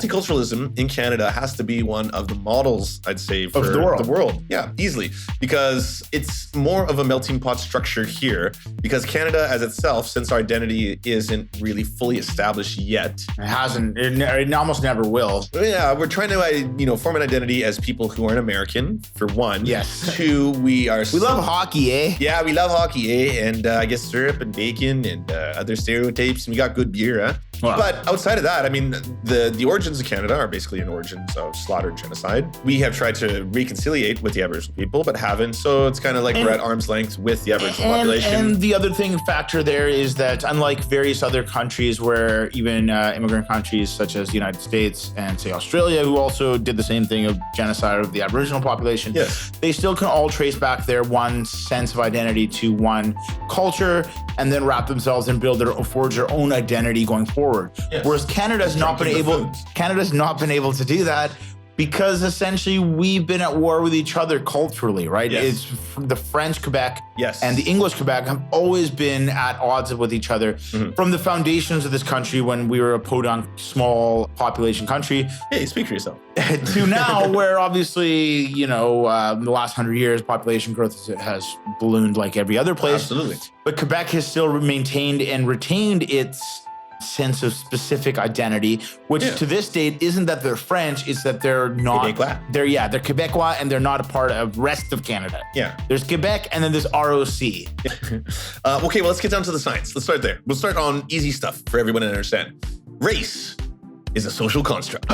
multiculturalism in Canada has to be one of the models, I'd say, for the world. Yeah, easily. Because it's more of a melting pot structure here. Because Canada as itself, since our identity isn't really fully established yet. It hasn't. It almost never will. Yeah, we're trying to, form an identity as people who aren't American, for one. Yes. Two, we love hockey, eh? Yeah, we love hockey, eh? And I guess syrup and bacon and other stereotypes. And we got good beer, huh? Wow. But outside of that, I mean, the origins of Canada are basically an origins of slaughter and genocide. We have tried to reconciliate with the Aboriginal people, but haven't. So it's kind of like we're at arm's length with the Aboriginal population. And the other factor there is that unlike various other countries where even immigrant countries such as the United States and say Australia, who also did the same thing of genocide of the Aboriginal population, yes, they still can all trace back their one sense of identity to one culture and then wrap themselves and forge their own identity going forward. Yes. Whereas Canada's not been able to do that because essentially we've been at war with each other culturally, right? Yes. It's the French Quebec yes, and the English Quebec have always been at odds with each other from the foundations of this country when we were a podunk small population country. Hey, speak for yourself. To now where obviously, in the last 100 years, population growth has ballooned like every other place. Absolutely. But Quebec has still maintained and retained its sense of specific identity, which to this date isn't that they're French, it's that they're not. Quebecois. They're Quebecois and they're not a part of rest of Canada. Yeah. There's Quebec and then there's ROC. Okay, well, let's get down to the science. Let's start there. We'll start on easy stuff for everyone to understand. Race is a social construct.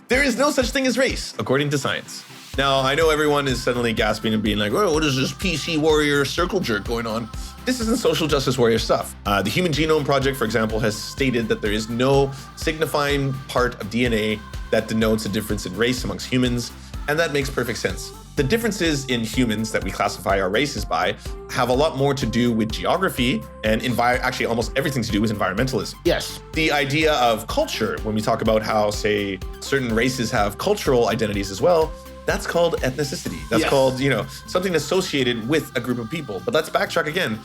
There is no such thing as race, according to science. Now, I know everyone is suddenly gasping and being like, oh, what is this PC warrior circle jerk going on? This isn't social justice warrior stuff. The Human Genome Project, for example, has stated that there is no signifying part of DNA that denotes a difference in race amongst humans, and that makes perfect sense. The differences in humans that we classify our races by have a lot more to do with geography and actually almost everything to do with environmentalism. Yes. The idea of culture, when we talk about how, say, certain races have cultural identities as well, that's called ethnicity. That's called, something associated with a group of people. But let's backtrack again.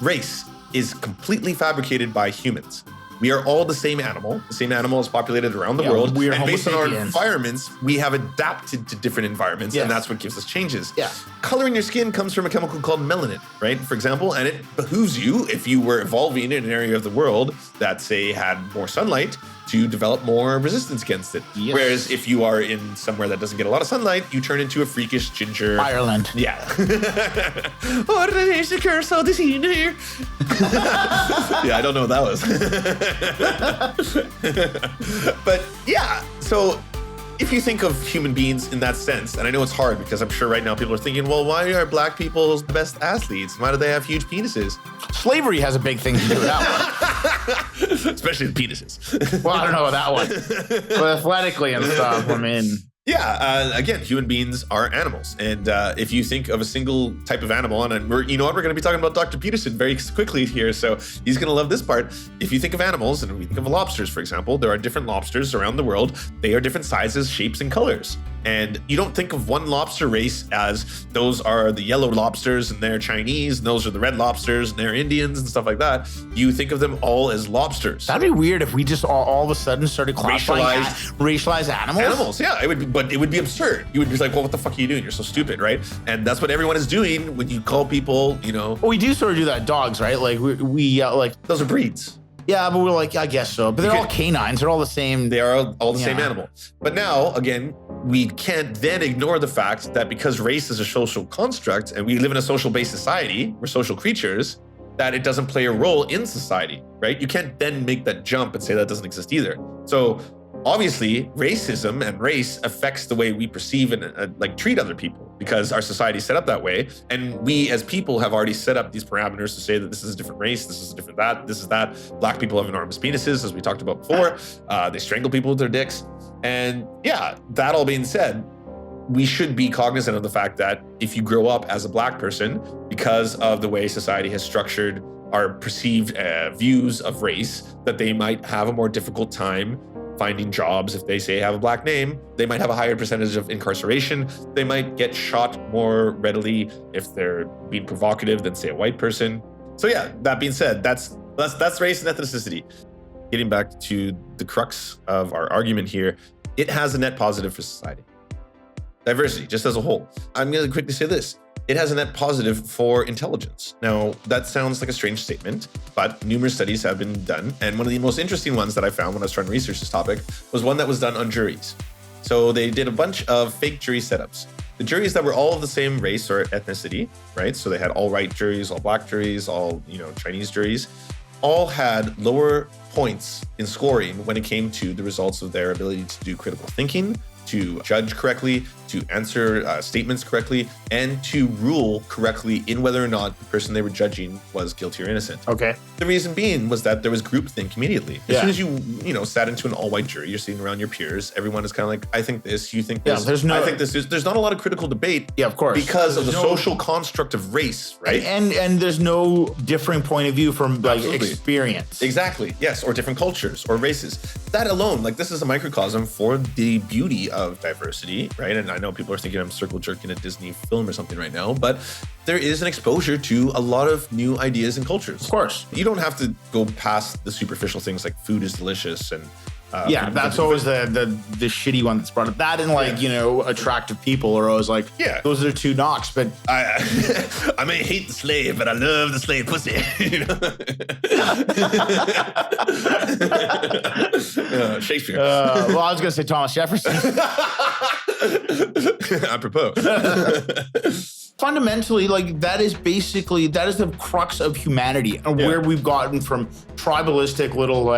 Race is completely fabricated by humans. We are all the same animal. The same animal is populated around the world. And based on our environments, we have adapted to different environments, and that's what gives us changes. Yeah. Color in your skin comes from a chemical called melanin, right? For example, and it behooves you, if you were evolving in an area of the world that, say, had more sunlight, to develop more resistance against it. Yes. Whereas if you are in somewhere that doesn't get a lot of sunlight, you turn into a freakish ginger. Ireland. Yeah. Oh, there's a curse of the scene here. Yeah, I don't know what that was. But yeah, so if you think of human beings in that sense, and I know it's hard because I'm sure right now people are thinking, well, why are black people the best athletes? Why do they have huge penises? Slavery has a big thing to do with that one. Especially the penises. Well, I don't know about that one. But athletically and stuff, I mean... Yeah, again, human beings are animals. And if you think of a single type of animal, and we're going to be talking about Dr. Peterson very quickly here, so he's going to love this part. If you think of animals, and we think of lobsters, for example, there are different lobsters around the world. They are different sizes, shapes, and colors. And you don't think of one lobster race as those are the yellow lobsters and they're Chinese, and those are the red lobsters and they're Indians and stuff like that. You think of them all as lobsters. That'd be weird if we just all of a sudden started classifying racialized animals. Animals, yeah. It would be, but it would be absurd. You would be like, well, what the fuck are you doing? You're so stupid, right? And that's what everyone is doing when you call people, Well, we do sort of do that dogs, right? Like we like... Those are breeds. Yeah, but we're like, I guess so. But they're all canines. They're all the same. They are all the same animal. But now, again, we can't then ignore the fact that because race is a social construct and we live in a social-based society, we're social creatures, that it doesn't play a role in society, right? You can't then make that jump and say that doesn't exist either. So obviously, racism and race affects the way we perceive and treat other people because our society is set up that way. And we as people have already set up these parameters to say that this is a different race, this is a different that, this is that. Black people have enormous penises, as we talked about before. They strangle people with their dicks. And yeah, that all being said, we should be cognizant of the fact that if you grow up as a black person, because of the way society has structured our perceived views of race, that they might have a more difficult time finding jobs if they say have a black name. They might have a higher percentage of incarceration. They might get shot more readily if they're being provocative than, say, a white person. So yeah, that being said, that's race and ethnicity. getting back to the crux of our argument here, it has a net positive for society. Diversity, just as a whole. I'm going to quickly say this. It has a net positive for intelligence. Now, that sounds like a strange statement, but numerous studies have been done. And one of the most interesting ones that I found when I was trying to research this topic was one that was done on juries. So they did a bunch of fake jury setups. The juries that were all of the same race or ethnicity, right? So they had all white juries, all black juries, all, Chinese juries, all had lower points in scoring when it came to the results of their ability to do critical thinking, to judge correctly, to answer statements correctly, and to rule correctly in whether or not the person they were judging was guilty or innocent. Okay. The reason being was that there was groupthink immediately. As soon as you sat into an all-white jury, you're sitting around your peers. Everyone is kind of like, I think this, you think this. I think this. There's not a lot of critical debate. Yeah, of course. Because of the social construct of race, right? And there's no differing point of view from experience. Exactly. Yes, or different cultures or races. That alone, this is a microcosm for the beauty of diversity, right? And I know people are thinking I'm circle jerking a Disney film or something right now, but there is an exposure to a lot of new ideas and cultures. Of course. You don't have to go past the superficial things like food is delicious and that's always the shitty one that's brought up. That and attractive people are always like, those are the two knocks. But I may hate the slave, but I love the slave pussy. Shakespeare. Well, I was gonna say Thomas Jefferson. Apropos. Fundamentally, that is the crux of humanity and where we've gotten from tribalistic little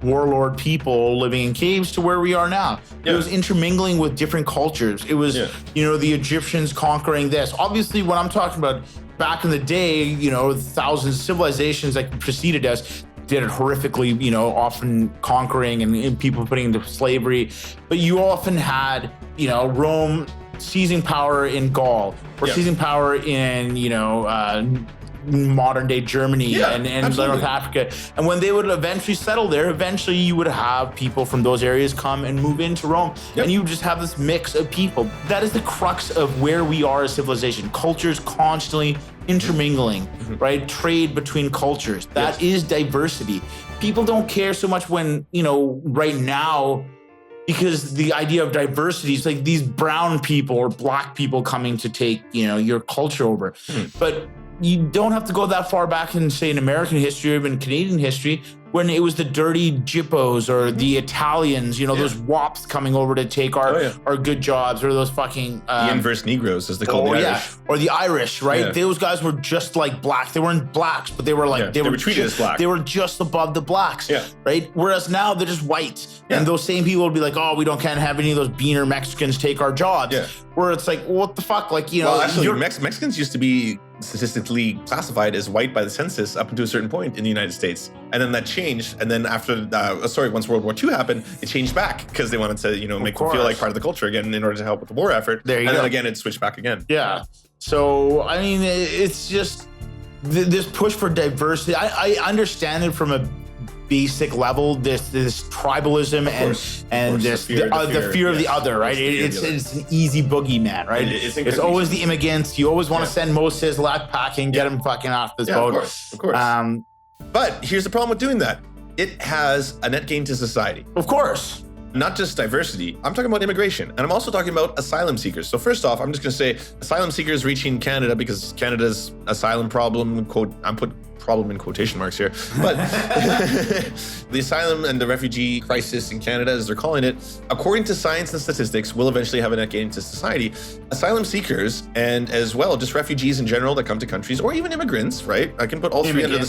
warlord people living in caves to where we are now. It was intermingling with different cultures. It was, the Egyptians conquering this. Obviously, when I'm talking about back in the day, thousands of civilizations that preceded us did it horrifically, often conquering and people putting into slavery. But you often had, Rome seizing power in Gaul or seizing power in, modern day Germany and North Africa. And when they would eventually settle there, eventually you would have people from those areas come and move into Rome. And you just have this mix of people. That is the crux of where we are as civilization. Cultures constantly intermingling, right? Trade between cultures. That is diversity. People don't care so much when, right now, because the idea of diversity is these brown people or black people coming to take, your culture over. But you don't have to go that far back in, say, in American history or even Canadian history, when it was the dirty Gippos or the Italians, those wops coming over to take our good jobs, or those fucking the inverse Negroes, as they call the Irish, or the Irish, right? Those guys were just like black. They weren't blacks, but they were they were treated as black. They were just above the blacks, right? Whereas now they're just white, and those same people will be like, "Oh, can't have any of those beaner Mexicans take our jobs." Where it's like, what the fuck, Well, actually, Mexicans used to be statistically classified as white by the census up until a certain point in the United States, and then that changed. And then after, once World War II happened, it changed back because they wanted to, make them feel like part of the culture again in order to help with the war effort. There you go. And then again, it switched back again. Yeah. So I mean, it's just this push for diversity. I understand it from a basic level, this tribalism and the fear of the other, right? It's an easy boogeyman, right? It's always the immigrants. You always want to send Moses packing, get him fucking off this boat. Of course. But here's the problem with doing that. It has a net gain to society. Of course. Not just diversity. I'm talking about immigration, and I'm also talking about asylum seekers. So first off, I'm just going to say asylum seekers reaching Canada because Canada's asylum problem, I'm put problem in quotation marks here, but the asylum and the refugee crisis in Canada, as they're calling it, according to science and statistics, will eventually have a net gain to society. Asylum seekers, and as well, just refugees in general that come to countries, or even immigrants, right? I can put all three under the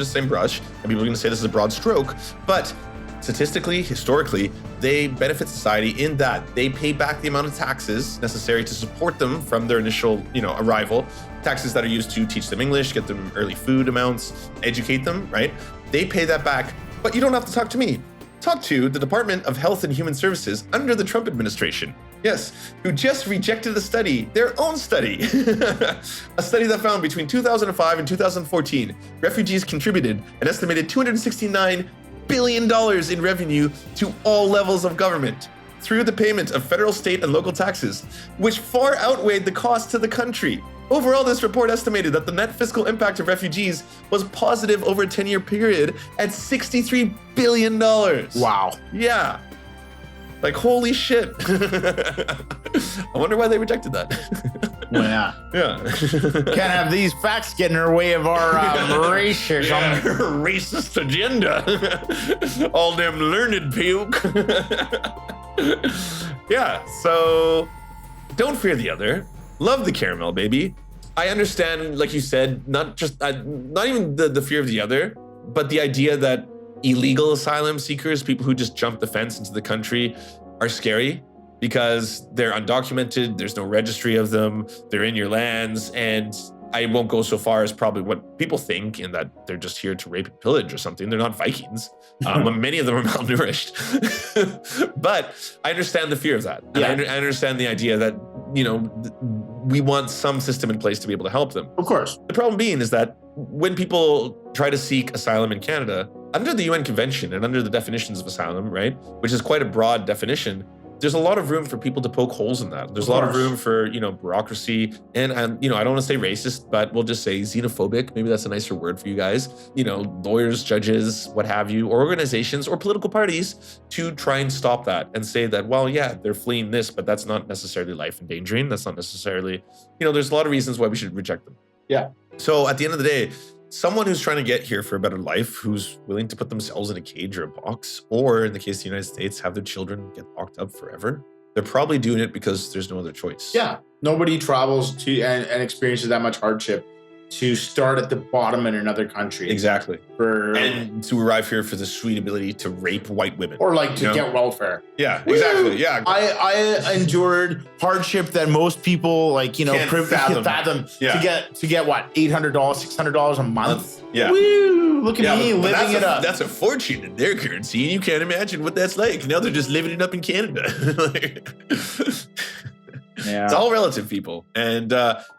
same brush, and people are going to say this is a broad stroke, but statistically, historically, they benefit society in that they pay back the amount of taxes necessary to support them from their initial, arrival. Taxes that are used to teach them English, get them early food amounts, educate them, right? They pay that back, but you don't have to talk to me. Talk to the Department of Health and Human Services under the Trump administration. Yes, who just rejected a study, their own study. A study that found between 2005 and 2014, refugees contributed an estimated $269 billion in revenue to all levels of government. through the payment of federal, state, and local taxes, which far outweighed the cost to the country. Overall, this report estimated that the net fiscal impact of refugees was positive over a 10-year period at $63 billion. Wow. Yeah. Like, holy shit. I wonder why they rejected that. Well, yeah. Yeah. Can't have these facts get in our way of our racism. Yeah, racist agenda. All them learned puke. Yeah, so don't fear the other. Love the caramel, baby. I understand, like you said, not even the fear of the other, but the idea that illegal asylum seekers, people who just jump the fence into the country, are scary because they're undocumented. There's no registry of them. They're in your lands. And I won't go so far as probably what people think in that they're just here to rape and pillage or something. They're not Vikings. Many of them are malnourished. But I understand the fear of that. And I understand the idea that, you know, we want some system in place to be able to help them. Of course. The problem being is that when people try to seek asylum in Canada, under the UN Convention and under the definitions of asylum, right, which is quite a broad definition, there's a lot of room for people to poke holes in that. There's a lot of room for, you know, bureaucracy and you know, I don't want to say racist, but we'll just say xenophobic. Maybe that's a nicer word for you guys. You know, lawyers, judges, what have you, or organizations or political parties to try and stop that and say that, well, yeah, they're fleeing this, but that's not necessarily life endangering. That's not necessarily, you know, there's a lot of reasons why we should reject them. Yeah. So at the end of the day, someone who's trying to get here for a better life, who's willing to put themselves in a cage or a box, or in the case of the United States, have their children get locked up forever, they're probably doing it because there's no other choice. Yeah. Nobody travels to and experiences that much hardship to start at the bottom in another country. Exactly. And to arrive here for the sweet ability to rape white women. Or like to get welfare. Yeah, exactly. Yeah. I endured hardship that most people, like, you know, Can't fathom. to get what, $800, $600 a month. Yeah. Woo! Look at me living it up. That's a fortune in their currency. You can't imagine what that's like. Now they're just living it up in Canada. Yeah. It's all relative, people. And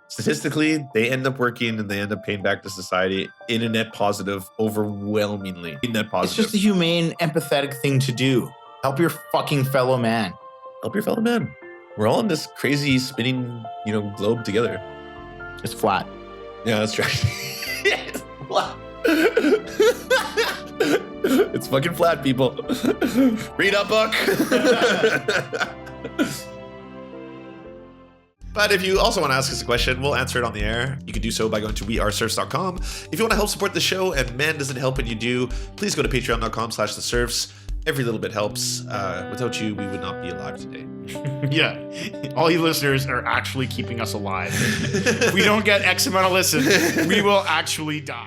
statistically, they end up working and they end up paying back to society in a net positive, overwhelmingly net positive. It's just a humane, empathetic thing to do. Help your fucking fellow man. Help your fellow man. We're all in this crazy spinning, you know, globe together. It's flat. Yeah, that's right. It's flat. It's fucking flat, people. Read a book. But if you also want to ask us a question, we'll answer it on the air. You can do so by going to wearesurfs.com. If you want to help support the show, and man, does it help when you do, please go to patreon.com/thesurfs. Every little bit helps. Without you, we would not be alive today. Yeah. All you listeners are actually keeping us alive. If we don't get X amount of listens, we will actually die.